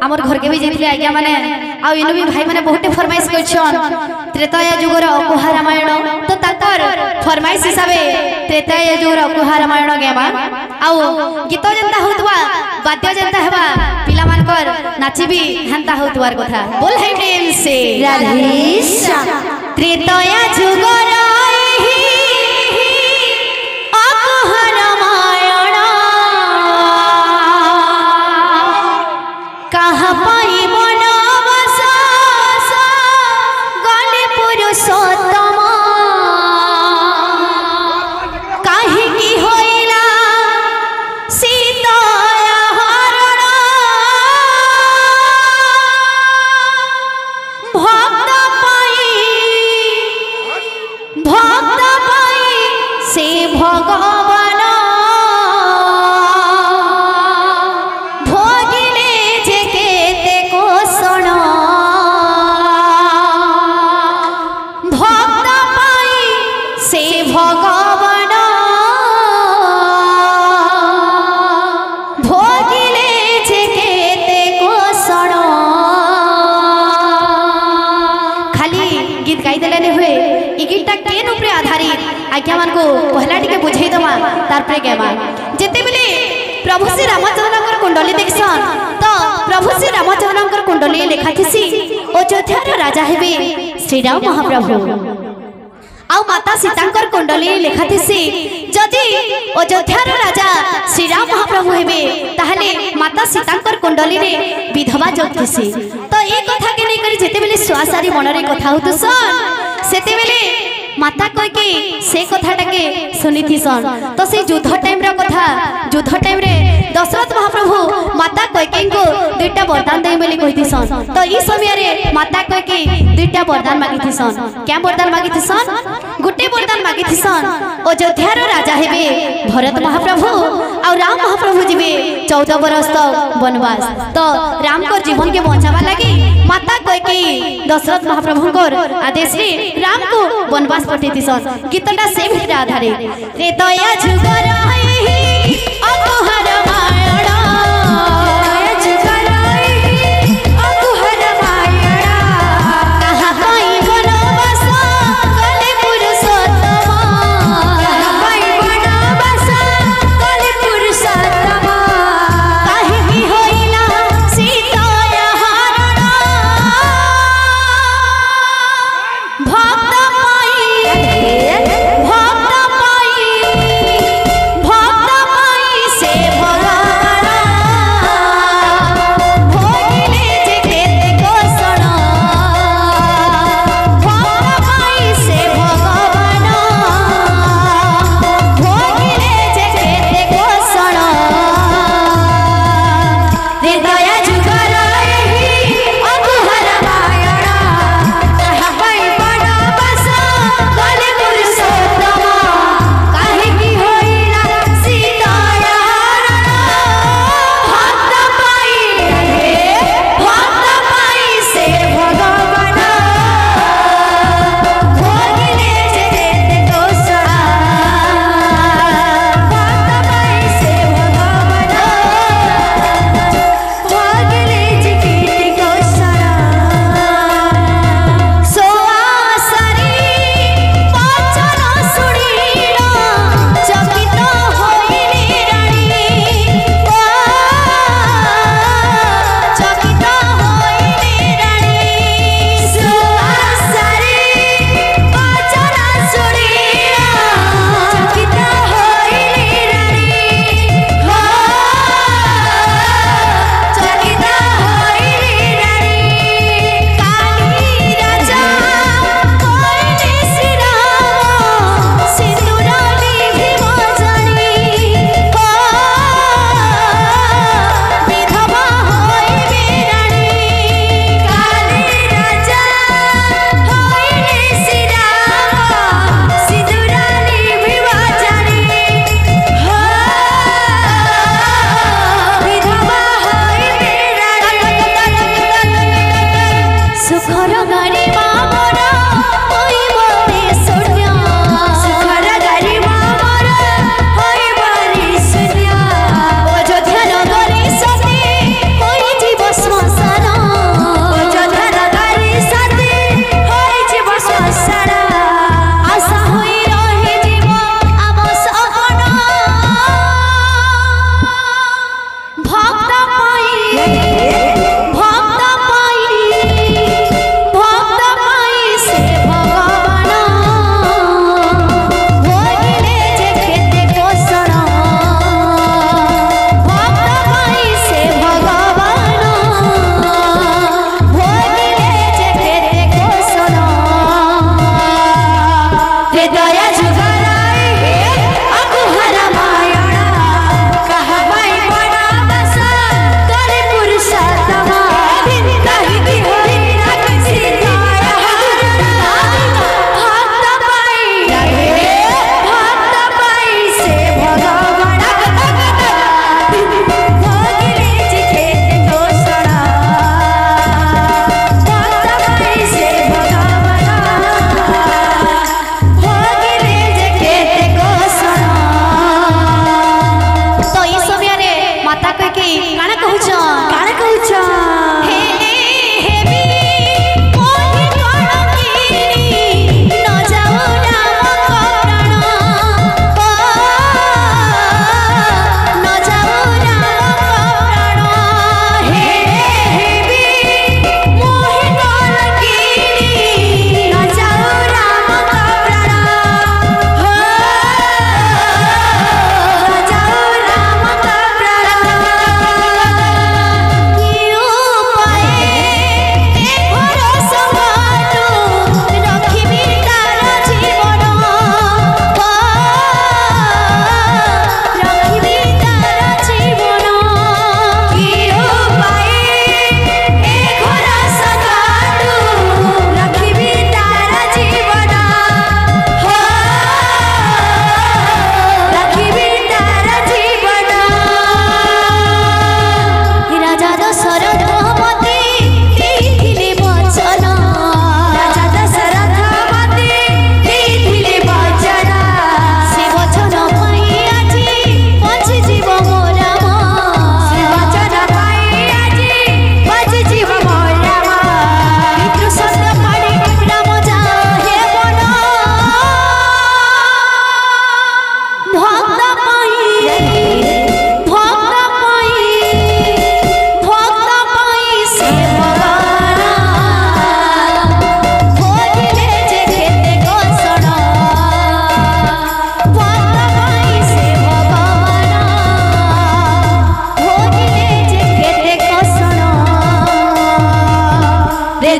आमर घर के भी जाइए आज्ञा मैंने आउ इन भी भाई मैंने बहुत फरमाइश कर त्रेताया जुगर अकुहा रामायण तो ताकर फरमाइश हिसाब से त्रेताया जुगर अकुहा रामायण गेमा आउ गीत जेंता होतबा वाद्य जेंता हेबा पिला मानकर नाची भी हेंता होतबार कथा बोल है प्रेम से राधेश्याम त्रेताया जुगर अकुहा रामायण कहाँ पाई आज्ञा मान को पहला टिके बुझे दमा तारपरे गेमा जेते बेले प्रभु श्री रामचंद्रकर कुंडली देखसन तो प्रभु श्री रामचंद्रकर कुंडली लेखा थिसी अयोध्यार राजा हेबे श्री राम महाप्रभु आउ माता सीतांकर कुंडली लेखा थिसी जदि अयोध्यार राजा श्री राम महाप्रभु हेबे ताहले माता सीतांकर कुंडली रे विधवा जोग थिसी तो ए कथा के नै करी जेते बेले स्वासारी मन रे कथा होतसन सेते बेले माता कह के से कथाटा के सुनी सन तो से युद्ध टाइम रा कथा युद्ध टाइम रे दशरथ महाप्रभु माता कैकेयी को दुईटा वरदान दे बोली कहि सन तो ई समय रे माता कैकेयी दुईटा वरदान मागी सन क्या वरदान मागी सन गुटे वरदान मागी सन अयोध्यार राजा हेबे भरत महाप्रभु और राम महाप्रभु जीवे 14 बरस तक वनवास तो राम को जीवन के बचावा लगी माता कैकेयी दशरथ महाप्रभु को आदेश रे राम को वनवास पठेती सन गीतटा से भितर आधारित त्रेताया जुगर अकुहा रामायण भक्त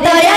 दया